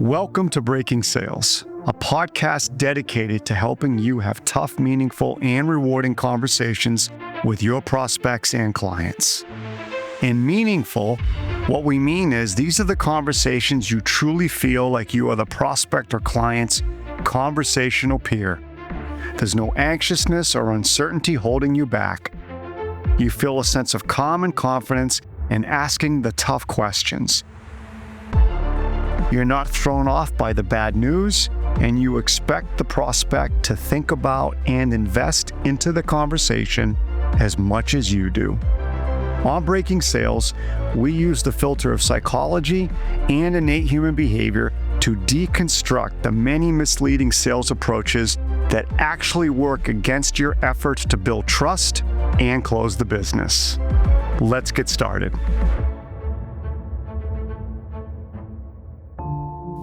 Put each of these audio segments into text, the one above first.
Welcome to Breaking Sales, a podcast dedicated to helping you have tough, meaningful, and rewarding conversations with your prospects and clients. In meaningful, what we mean is these are the conversations you truly feel like you are the prospect or client's conversational peer. There's no anxiousness or uncertainty holding you back. You feel a sense of calm and confidence in asking the tough questions. You're not thrown off by the bad news, and you expect the prospect to think about and invest into the conversation as much as you do. On Breaking Sales, we use the filter of psychology and innate human behavior to deconstruct the many misleading sales approaches that actually work against your efforts to build trust and close the business. Let's get started.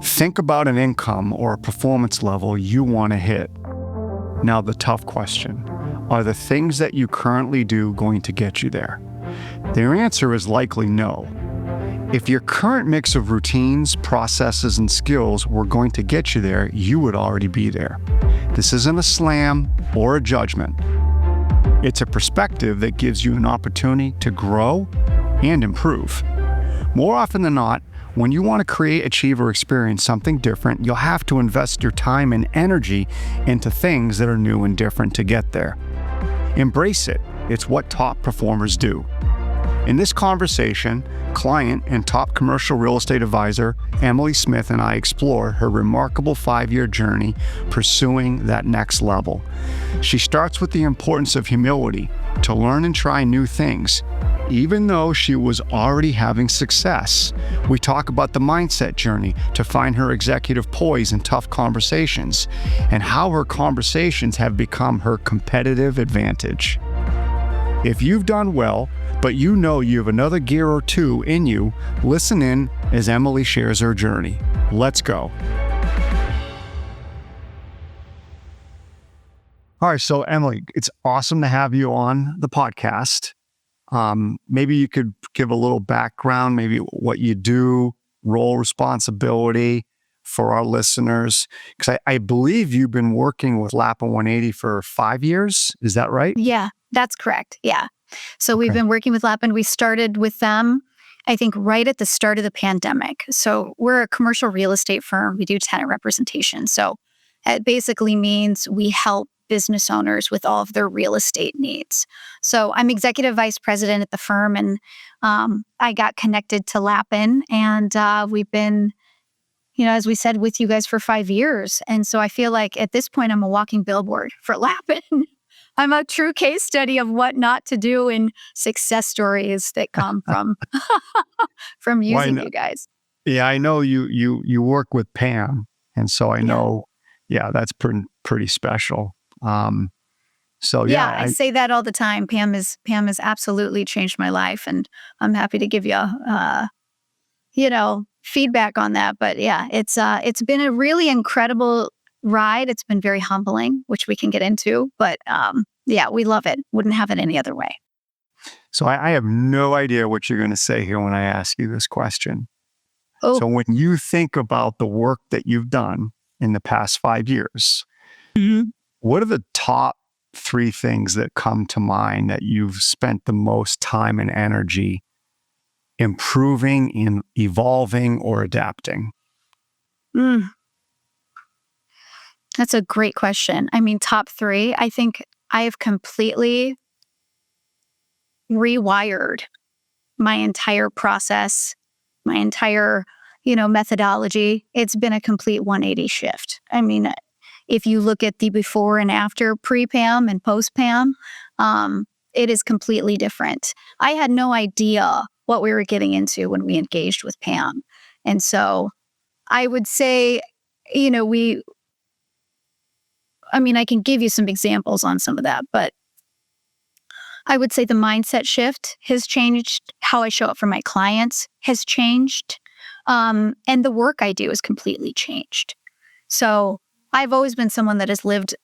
Think about an income or a performance level you want to hit. Now, the tough question, are the things that you currently do going to get you there? Their answer is likely no. If your current mix of routines, processes, and skills were going to get you there, you would already be there. This isn't a slam or a judgment. It's a perspective that gives you an opportunity to grow and improve. More often than not, when you want to create, achieve, or experience something different, you'll have to invest your time and energy into things that are new and different to get there. Embrace it. It's what top performers do. In this conversation, client and top commercial real estate advisor Emily Smith and I explore her remarkable 5-year journey pursuing that next level. She starts with the importance of humility to learn and try new things. Even though she was already having success, we talk about the mindset journey to find her executive poise in tough conversations and how her conversations have become her competitive advantage. If you've done well, but you know you have another gear or two in you, listen in as Emily shares her journey. Let's go. All right, so Emily, it's awesome to have you on the podcast. Maybe you could give a little background, maybe what you do, role, responsibility for our listeners. Because I believe you've been working with Lapin 180 for 5 years. Is that right? Yeah, that's correct. Yeah. So we've been working with Lapin. We started with them, I think, right at the start of the pandemic. So we're a commercial real estate firm. We do tenant representation. So it basically means we help business owners with all of their real estate needs. So I'm executive vice president at the firm, and I got connected to Lapin, and we've been, as we said, with you guys for 5 years. And so I feel like at this point, I'm a walking billboard for Lapin. I'm a true case study of what not to do and success stories that come from using you guys. Yeah, I know you work with Pam, and so I know, that's pretty special. I say that all the time. Pam has absolutely changed my life, and I'm happy to give you feedback on that. But yeah, it's been a really incredible ride. It's been very humbling, which we can get into, but we love it. Wouldn't have it any other way. So I have no idea what you're going to say here when I ask you this question. Oh. So when you think about the work that you've done in the past 5 years, what are the top 3 things that come to mind that you've spent the most time and energy improving, in evolving, or adapting? That's a great question. I mean, top 3, I think I have completely rewired my entire process, my entire, methodology. It's been a complete 180 shift. I mean, if you look at the before and after pre-Pam and post-Pam, it is completely different. I had no idea what we were getting into when we engaged with Pam. And so I would say, I can give you some examples on some of that, but I would say the mindset shift has changed. How I show up for my clients has changed. And the work I do has completely changed. So I've always been someone that has lived,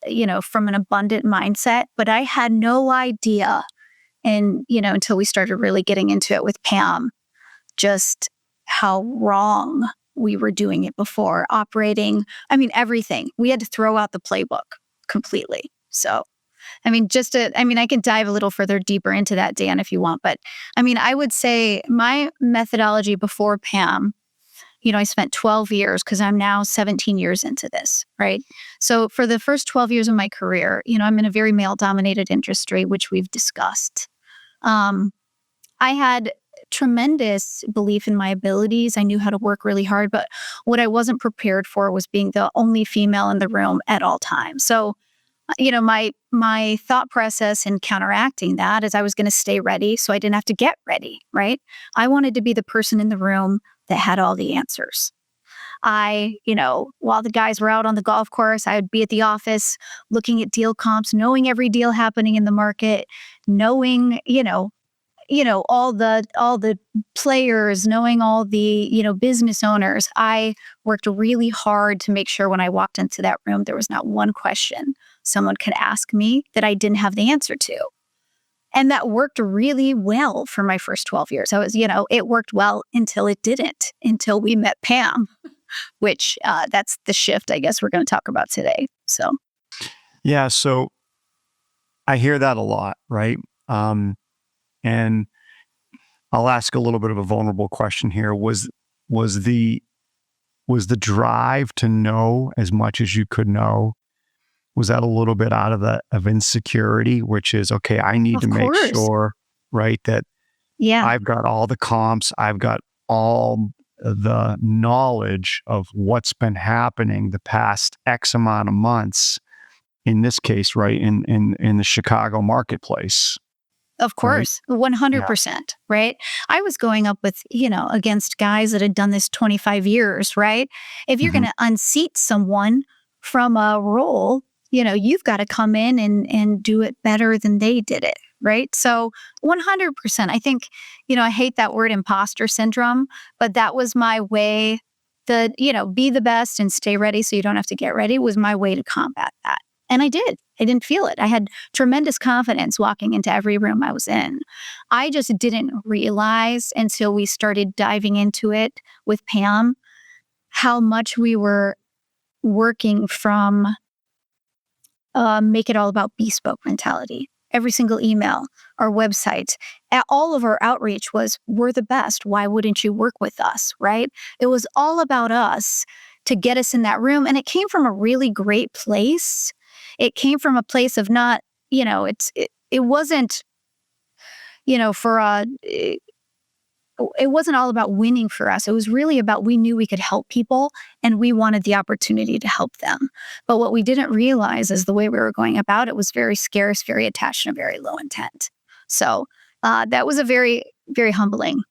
from an abundant mindset, but I had no idea, and, until we started really getting into it with Pam, just how wrong we were doing it before, operating. I mean, everything. We had to throw out the playbook completely. So, I can dive a little further deeper into that, Dan, if you want. But I would say my methodology before Pam, I spent 12 years because I'm now 17 years into this, right? So for the first 12 years of my career, I'm in a very male dominated industry, which we've discussed. I had tremendous belief in my abilities. I knew how to work really hard, but what I wasn't prepared for was being the only female in the room at all times. So, my thought process in counteracting that is I was going to stay ready so I didn't have to get ready, right? I wanted to be the person in the room that had all the answers. While the guys were out on the golf course, I would be at the office looking at deal comps, knowing every deal happening in the market, knowing, all the players, knowing all the, business owners. I worked really hard to make sure when I walked into that room, there was not one question someone could ask me that I didn't have the answer to. And that worked really well for my first 12 years. It worked well until it didn't, until we met Pam, which that's the shift I guess we're going to talk about today. So, Yeah. So I hear that a lot, right? And I'll ask a little bit of a vulnerable question here. Was the drive to know as much as you could know, was that a little bit out of insecurity, which is, okay, I need to of make course. sure, right, that Yeah. I've got all the comps, I've got all the knowledge of what's been happening the past X amount of months, in this case, right, in the Chicago marketplace, Of right? course, Yeah. 100%, right? I was going up with, against guys that had done this 25 years, right? If you're going Mhm. to unseat someone from a role, you've got to come in and do it better than they did it, right? So 100%. I think, I hate that word imposter syndrome, but that was my way. Be the best and stay ready so you don't have to get ready was my way to combat that. And I did. I didn't feel it. I had tremendous confidence walking into every room I was in. I just didn't realize until we started diving into it with Pam how much we were working from make it all about bespoke mentality. Every single email, our website, all of our outreach was, we're the best. Why wouldn't you work with us, right? It was all about us to get us in that room. And it came from a really great place. It came from a place of not, it wasn't, for it wasn't all about winning for us. It was really about we knew we could help people and we wanted the opportunity to help them. But what we didn't realize is the way we were going about it was very scarce, very attached, and very low intent. So that was a very, very humbling.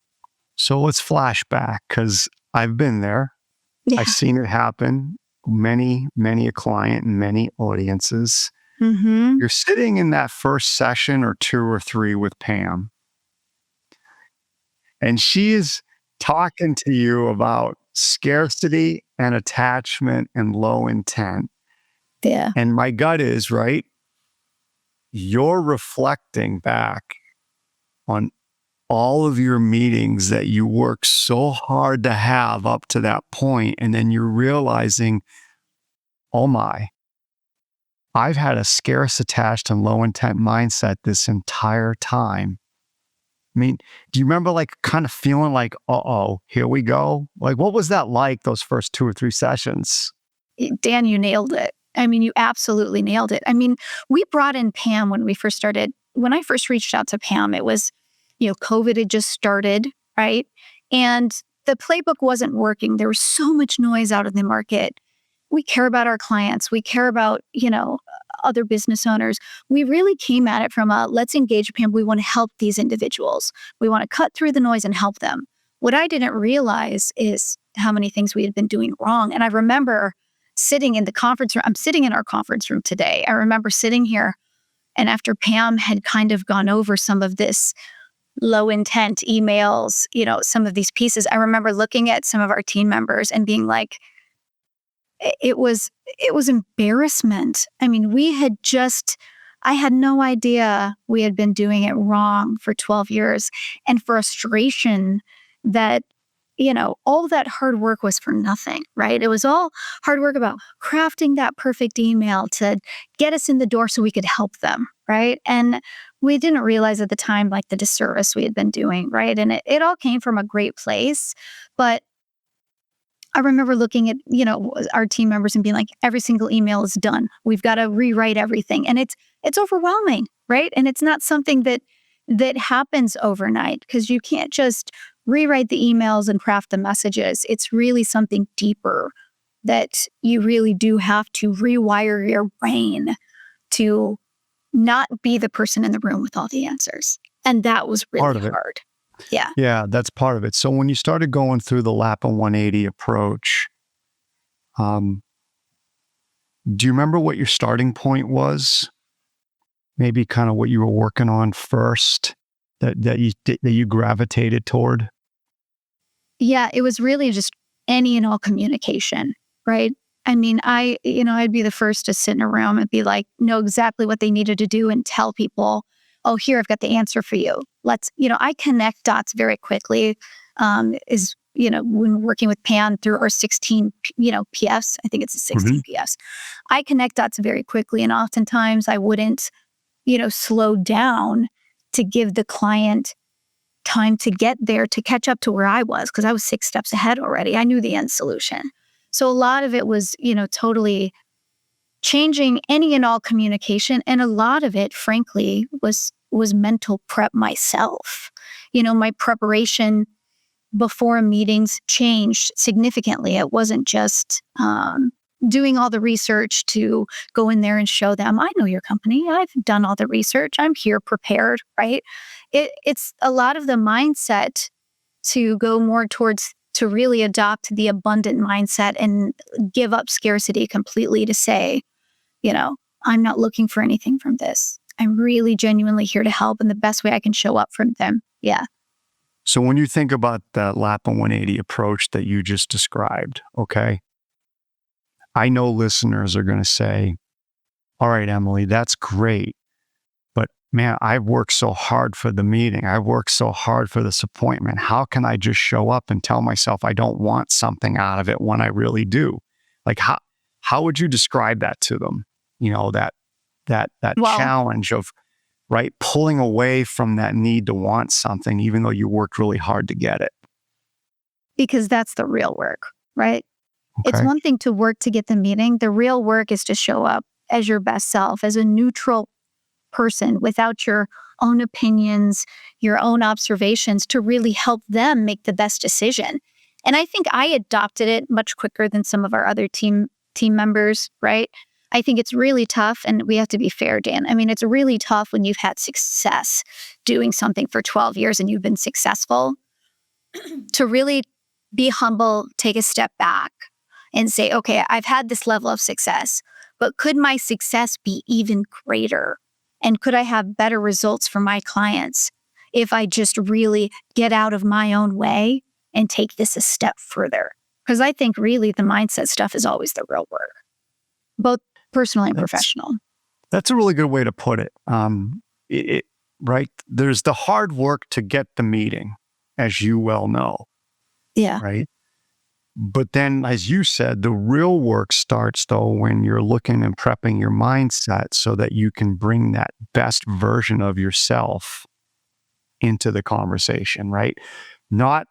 So let's flash back, because I've been there. Yeah. I've seen it happen. Many a client and many audiences. Mm-hmm. You're sitting in that first session or two or three with Pam, and she is talking to you about scarcity and attachment and low intent. Yeah. And my gut is, right, you're reflecting back on all of your meetings that you worked so hard to have up to that point, and then you're realizing, oh my, I've had a scarce, attached, and low intent mindset this entire time. I mean, do you remember kind of feeling like, uh-oh, here we go? Like, what was that like, those first two or three sessions? Dan, you nailed it. You absolutely nailed it. We brought in Pam when we first started. When I first reached out to Pam, it was, COVID had just started, right? And the playbook wasn't working. There was so much noise out in the market. We care about our clients. We care about, other business owners. We really came at it from let's engage Pam. We want to help these individuals. We want to cut through the noise and help them. What I didn't realize is how many things we had been doing wrong. And I remember sitting in the conference room. I'm sitting in our conference room today. I remember sitting here, and after Pam had kind of gone over some of this low intent emails, some of these pieces, I remember looking at some of our team members and being like, it was embarrassment. I had no idea we had been doing it wrong for 12 years, and frustration that, all that hard work was for nothing, right? It was all hard work about crafting that perfect email to get us in the door so we could help them, right? And we didn't realize at the time, like the disservice we had been doing, right? And it all came from a great place. But I remember looking at, our team members and being like, every single email is done. We've got to rewrite everything. And it's overwhelming, right? And it's not something that happens overnight, because you can't just rewrite the emails and craft the messages. It's really something deeper that you really do have to rewire your brain to not be the person in the room with all the answers. And that was Part really of it. hard. Yeah. Yeah, that's part of it. So when you started going through the Lapa 180 approach, do you remember what your starting point was? Maybe kind of what you were working on first that you gravitated toward? Yeah, it was really just any and all communication, right? I mean, I'd be the first to sit in a room and be like, know exactly what they needed to do and tell people, oh, here, I've got the answer for you. I connect dots very quickly. When working with Pan through our 16, PFs, I think it's a 16 PFs. I connect dots very quickly. And oftentimes I wouldn't, slow down to give the client time to get there, to catch up to where I was, because I was 6 steps ahead already. I knew the end solution. So a lot of it was, totally changing any and all communication. And a lot of it, frankly, was mental prep myself. My preparation before meetings changed significantly. It wasn't just doing all the research to go in there and show them, I know your company. I've done all the research. I'm here prepared, right? It's a lot of the mindset to go more towards, to really adopt the abundant mindset and give up scarcity completely, to say, I'm not looking for anything from this. I'm really genuinely here to help, and the best way I can show up for them. Yeah. So when you think about that Lapa 180 approach that you just described, okay, I know listeners are going to say, all right, Emily, that's great. But man, I've worked so hard for the meeting. I've worked so hard for this appointment. How can I just show up and tell myself I don't want something out of it when I really do? Like, how would you describe that to them? That Well, challenge of, right, pulling away from that need to want something, even though you worked really hard to get it. because that's the real work, right? It's Okay. one thing to work to get the meeting. The real work is to show up as your best self, as a neutral person without your own opinions, your own observations, to really help them make the best decision. And I think I adopted it much quicker than some of our other team members, right? I think it's really tough, and we have to be fair, Dan. I mean, it's really tough when you've had success doing something for 12 years and you've been successful, to really be humble, take a step back, and say, okay, I've had this level of success, but could my success be even greater? And could I have better results for my clients if I just really get out of my own way and take this a step further? Because I think really the mindset stuff is always the real work, both personal and professional. That's a really good way to put it. Right? There's the hard work to get the meeting, as you well know, Yeah, right? But then, as you said, the real work starts, though, when you're looking and prepping your mindset so that you can bring that best version of yourself into the conversation, right? Not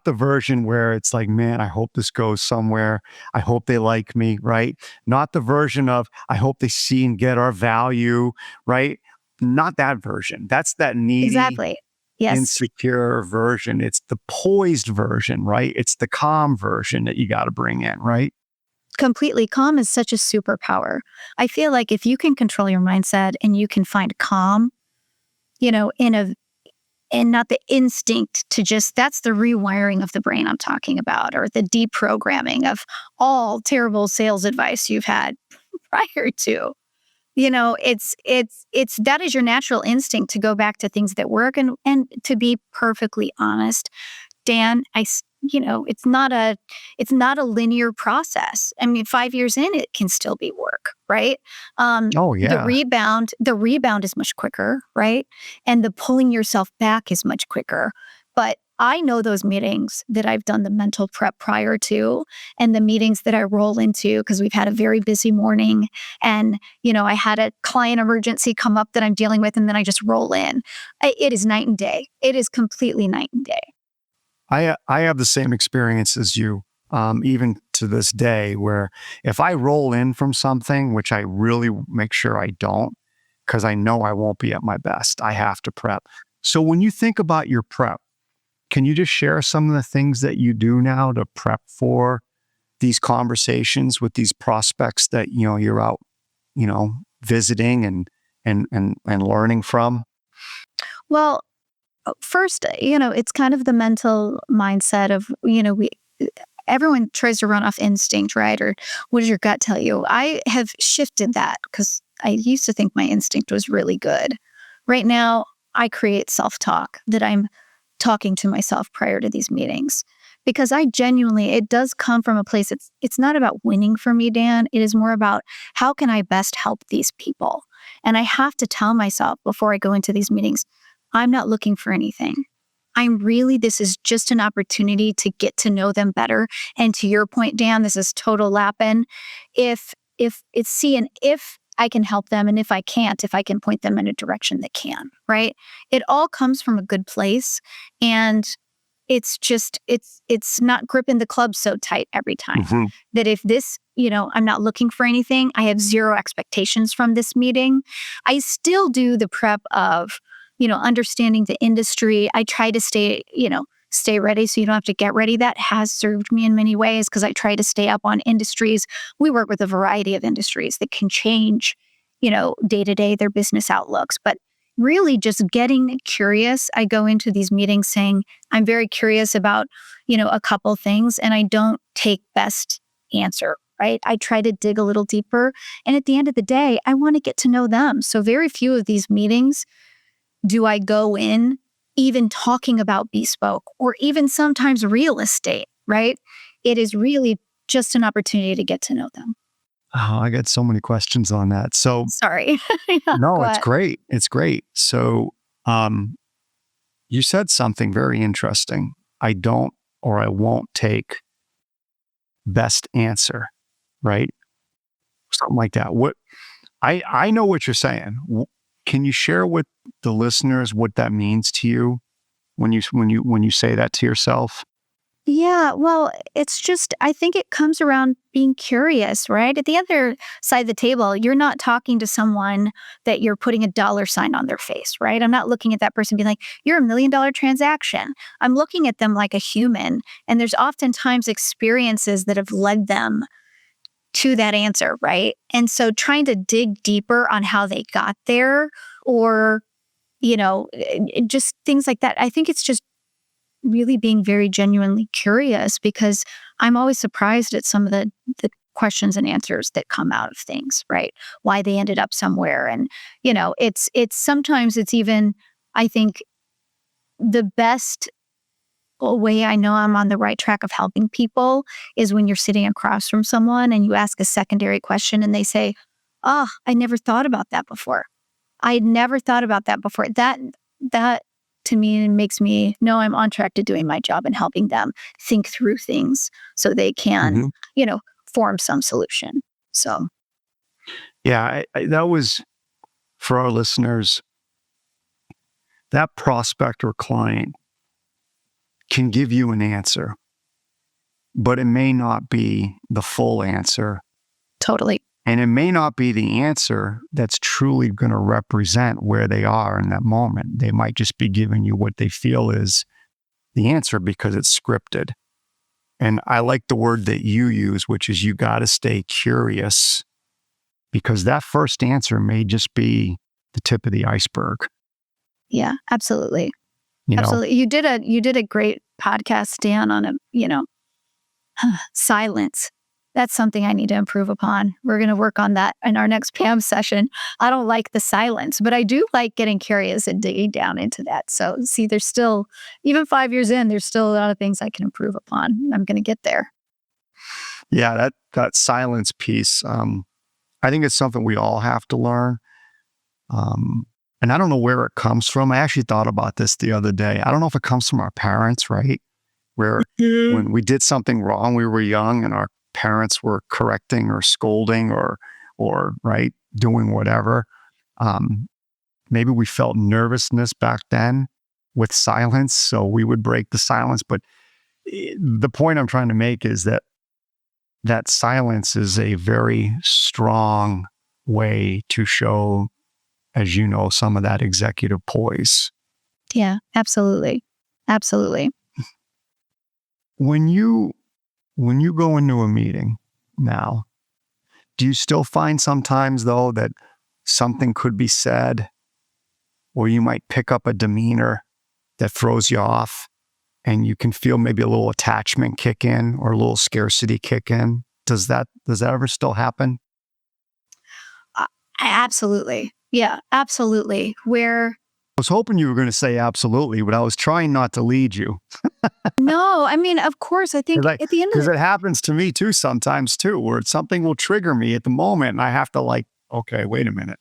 the version where it's like, man, I hope this goes somewhere. I hope they like me, right? Not the version of, I hope they see and get our value, right? Not that version. That's that needy, exactly. Yes, insecure version. It's the poised version, right? It's the calm version that you got to bring in, right? completely. Calm is such a superpower. I feel like if you can control your mindset and you can find calm, and not the instinct to just, that's the rewiring of the brain I'm talking about, or the deprogramming of all terrible sales advice you've had prior to. It's that is your natural instinct to go back to things that work. And to be perfectly honest, Dan, it's not a linear process. I mean, 5 years in, it can still be work, right? Oh, The yeah. rebound is much quicker, right? And the pulling yourself back is much quicker. But I know those meetings that I've done the mental prep prior to and the meetings that I roll into because we've had a very busy morning and, I had a client emergency come up that I'm dealing with and then I just roll in. It is night and day. It is completely night and day. I have the same experience as you, even to this day, where if I roll in from something, which I really make sure I don't, because I know I won't be at my best, I have to prep. So when you think about your prep, can you just share some of the things that you do now to prep for these conversations with these prospects that you're out, visiting and learning from? Well, first, it's kind of the mental mindset of, everyone tries to run off instinct, right? Or what does your gut tell you? I have shifted that because I used to think my instinct was really good. Right now, I create self talk that I'm talking to myself prior to these meetings because I genuinely, it does come from a place, it's not about winning for me, Dan. It is more about how can I best help these people? And I have to tell myself before I go into these meetings, I'm not looking for anything. This is just an opportunity to get to know them better. And to your point, Dan, this is total Lappin. If it's seeing if I can help them and if I can't, if I can point them in a direction that can, right? It all comes from a good place. And it's not gripping the club so tight every time Mhm. that if this, I'm not looking for anything, I have zero expectations from this meeting. I still do the prep of, understanding the industry. I try to stay ready so you don't have to get ready. That has served me in many ways because I try to stay up on industries. We work with a variety of industries that can change, day to day, their business outlooks. But really just getting curious. I go into these meetings saying, I'm very curious about, a couple things and I don't take best answer, right? I try to dig a little deeper. And at the end of the day, I want to get to know them. So very few of these meetings do I go in even talking about bespoke or even sometimes real estate, right? It is really just an opportunity to get to know them. Oh, I got so many questions on that. So, Sorry. Yeah, no, go it's ahead. great. It's great. So, um, you said something very interesting. I don't or I won't take best answer, right? Something like that. I know what you're saying. Can you share with the listeners what that means to you when you say that to yourself? Yeah, well, it's just, I think it comes around being curious, right? At the other side of the table, you're not talking to someone that you're putting a dollar sign on their face, right? I'm not looking at that person being like, you're $1 million transaction. I'm looking at them like a human. And there's oftentimes experiences that have led them to that answer, right? And so trying to dig deeper on how they got there or, just things like that. I think it's just really being very genuinely curious because I'm always surprised at some of the questions and answers that come out of things, right? Why they ended up somewhere. And, it's sometimes it's even, I think the best way I know I'm on the right track of helping people is when you're sitting across from someone and you ask a secondary question and they say, oh, I never thought about that before. I had never thought about that before. That to me makes me know I'm on track to doing my job and helping them think through things so they can, Mhm. form some solution. So Yeah, that was for our listeners. That prospect or client can give you an answer, but it may not be the full answer. totally. And it may not be the answer that's truly going to represent where they are in that moment. They might just be giving you what they feel is the answer because it's scripted. And I like the word that you use, which is you got to stay curious because that first answer may just be the tip of the iceberg, Yeah, absolutely. you know? Absolutely. You did a great podcast, Dan, on silence. That's something I need to improve upon. We're going to work on that in our next PAM session. I don't like the silence, but I do like getting curious and digging down into that. So, see, there's still, even 5 years in, there's still a lot of things I can improve upon. I'm going to get there. Yeah, that silence piece, I think it's something we all have to learn. Um, and I don't know where it comes from. I actually thought about this the other day. I don't know if it comes from our parents, right? Where Mhm. when we did something wrong, we were young and our parents were correcting or scolding or right, doing whatever. Um, Maybe we felt nervousness back then with silence, so we would break the silence. But the point I'm trying to make is that that silence is a very strong way to show, as you know, some of that executive poise. Yeah, absolutely. Absolutely. When you go into a meeting now, do you still find sometimes though that something could be said or you might pick up a demeanor that throws you off and you can feel maybe a little attachment kick in or a little scarcity kick in? Does that ever still happen? Uh, absolutely. Yeah, absolutely. Where I was hoping you were going to say absolutely, but I was trying not to lead you. no, I mean, of course, I think Because at the end of it happens to me too sometimes too, where something will trigger me at the moment and I have to like, okay, wait a minute.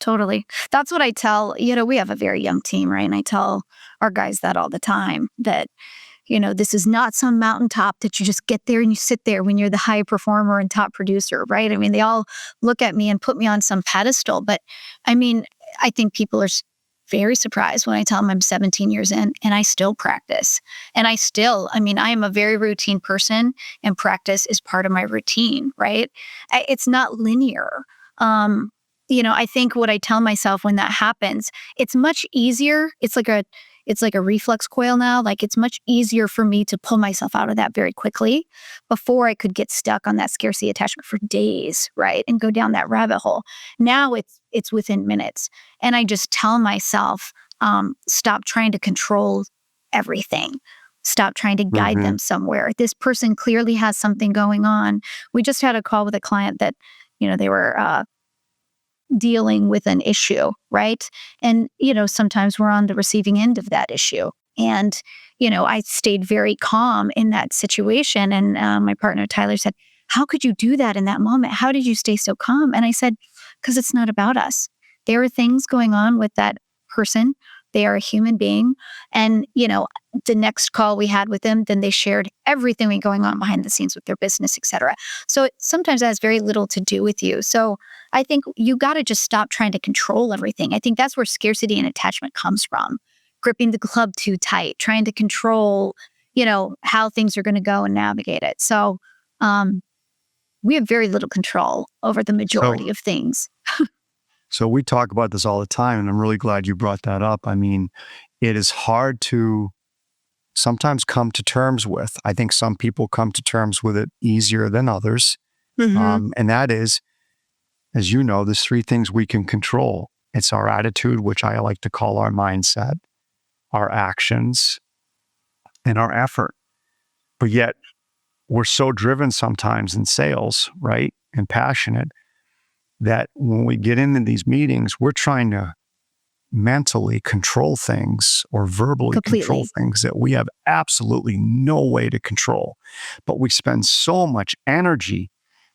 totally. That's what I tell, we have a very young team, right? And I tell our guys that all the time that, this is not some mountaintop that you just get there and you sit there when you're the high performer and top producer, right? I mean, they all look at me and put me on some pedestal. But I mean, I think people are very surprised when I tell them I'm 17 years in and I still practice. And I mean, I am a very routine person and practice is part of my routine, right? It's not linear. I think what I tell myself when that happens, it's much easier. It's like a reflex coil now. Like it's much easier for me to pull myself out of that very quickly. Before I could get stuck on that scarcity attachment for days, right? And go down that rabbit hole. Now it's within minutes. And I just tell myself, stop trying to control everything. Stop trying to guide Hmm. them somewhere. This person clearly has something going on. We just had a call with a client that, they were dealing with an issue, right? And, sometimes we're on the receiving end of that issue. And, I stayed very calm in that situation. And my partner, Tyler, said, how could you do that in that moment? How did you stay so calm? And I said, because it's not about us. There are things going on with that person. They are a human being. And, the next call we had with them, then they shared everything going on behind the scenes with their business, et cetera. So sometimes that has very little to do with you. So I think you got to just stop trying to control everything. I think that's where scarcity and attachment comes from. Gripping the club too tight, trying to control, how things are going to go and navigate it. So um, we have very little control over the So, majority of things. we talk about this all the time, and I'm really glad you brought that up. I mean, it is hard to sometimes come to terms with. I think some people come to terms with it easier than others. Hmm. And that is, as you know, there's three things we can control. It's our attitude, which I like to call our mindset, our actions, and our effort. But yet, we're so driven sometimes in sales, right? And passionate that when we get into these meetings, we're trying to mentally control things or verbally control Completely. things that we have absolutely no way to control. But we spend so much energy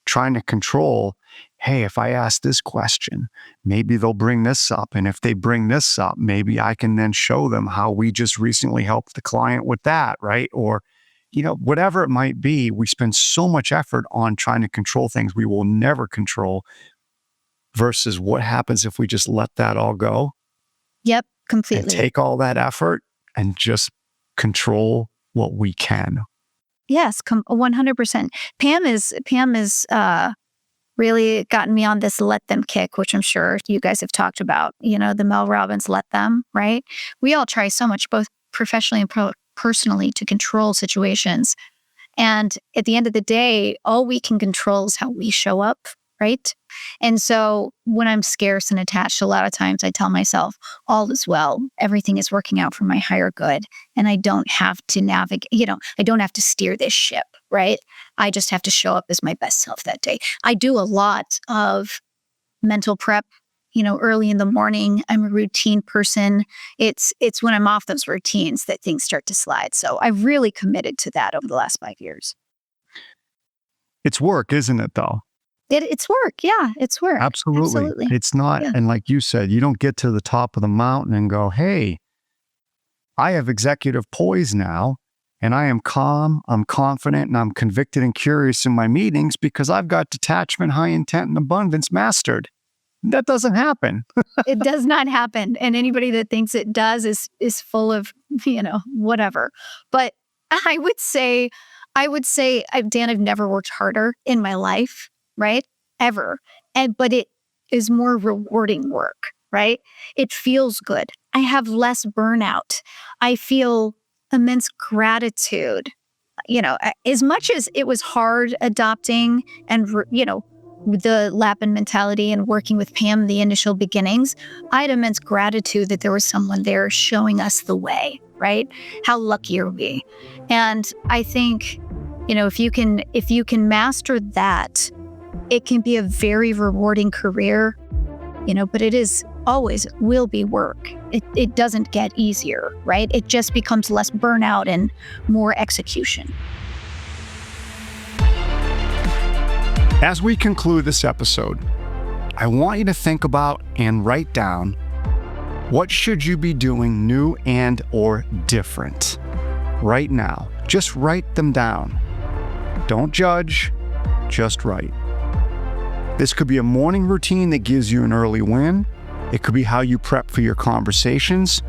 trying to control, hey, if I ask this question, maybe they'll bring this up. And if they bring this up, maybe I can then show them how we just recently helped the client with that, right? Or, whatever it might be, we spend so much effort on trying to control things we will never control versus what happens if we just let that all go Yep, and completely. take all that effort and just control what we can. Yes, 100%. Pam is really gotten me on this let them kick, which I'm sure you guys have talked about. The Mel Robbins let them, right? We all try so much, both professionally and personally, to control situations. And at the end of the day, all we can control is how we show up, right? And so when I'm scarce and attached, a lot of times I tell myself, all is well. Everything is working out for my higher good. And I don't have to navigate, I don't have to steer this ship, right? I just have to show up as my best self that day. I do a lot of mental prep. Early in the morning, I'm a routine person. It's when I'm off those routines that things start to slide. So I've really committed to that over the last 5 years. It's work, isn't it, though? It's work. Yeah, it's work. Absolutely. Absolutely. It's not, Yeah. and like you said, you don't get to the top of the mountain and go, hey, I have executive poise now, and I am calm, I'm confident, and I'm convicted and curious in my meetings because I've got detachment, high intent, and abundance mastered. That doesn't happen. It does not happen. And anybody that thinks it does is full of, whatever. But Dan, I've never worked harder in my life, right? Ever. But it is more rewarding work, right? It feels good. I have less burnout. I feel immense gratitude. As much as it was hard adopting and, the Lapin mentality and working with Pam, the initial beginnings, I had immense gratitude that there was someone there showing us the way, right? How lucky are we? And I think, if you can master that, it can be a very rewarding career, but it is always will be work. It doesn't get easier, right? It just becomes less burnout and more execution. As we conclude this episode, I want you to think about and write down what should you be doing new and or different right now. Just write them down. Don't judge, just write. This could be a morning routine that gives you an early win. It could be how you prep for your conversations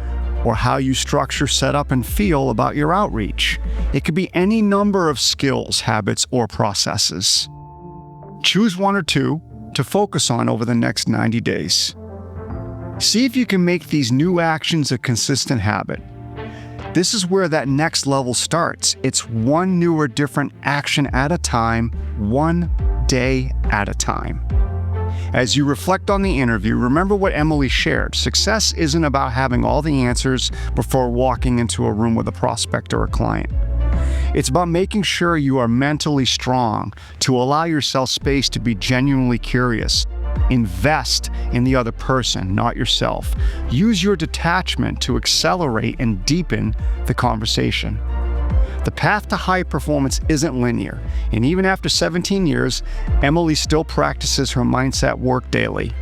or how you structure, set up, and feel about your outreach. It could be any number of skills, habits, or processes. Choose one or two to focus on over the next 90 days. See if you can make these new actions a consistent habit. This is where that next level starts. It's one new or different action at a time, one day at a time. As you reflect on the interview, remember what Emily shared. Success isn't about having all the answers before walking into a room with a prospect or a client. It's about making sure you are mentally strong to allow yourself space to be genuinely curious. Invest in the other person, not yourself. Use your detachment to accelerate and deepen the conversation. The path to high performance isn't linear, and even after 17 years, Emily still practices her mindset work daily.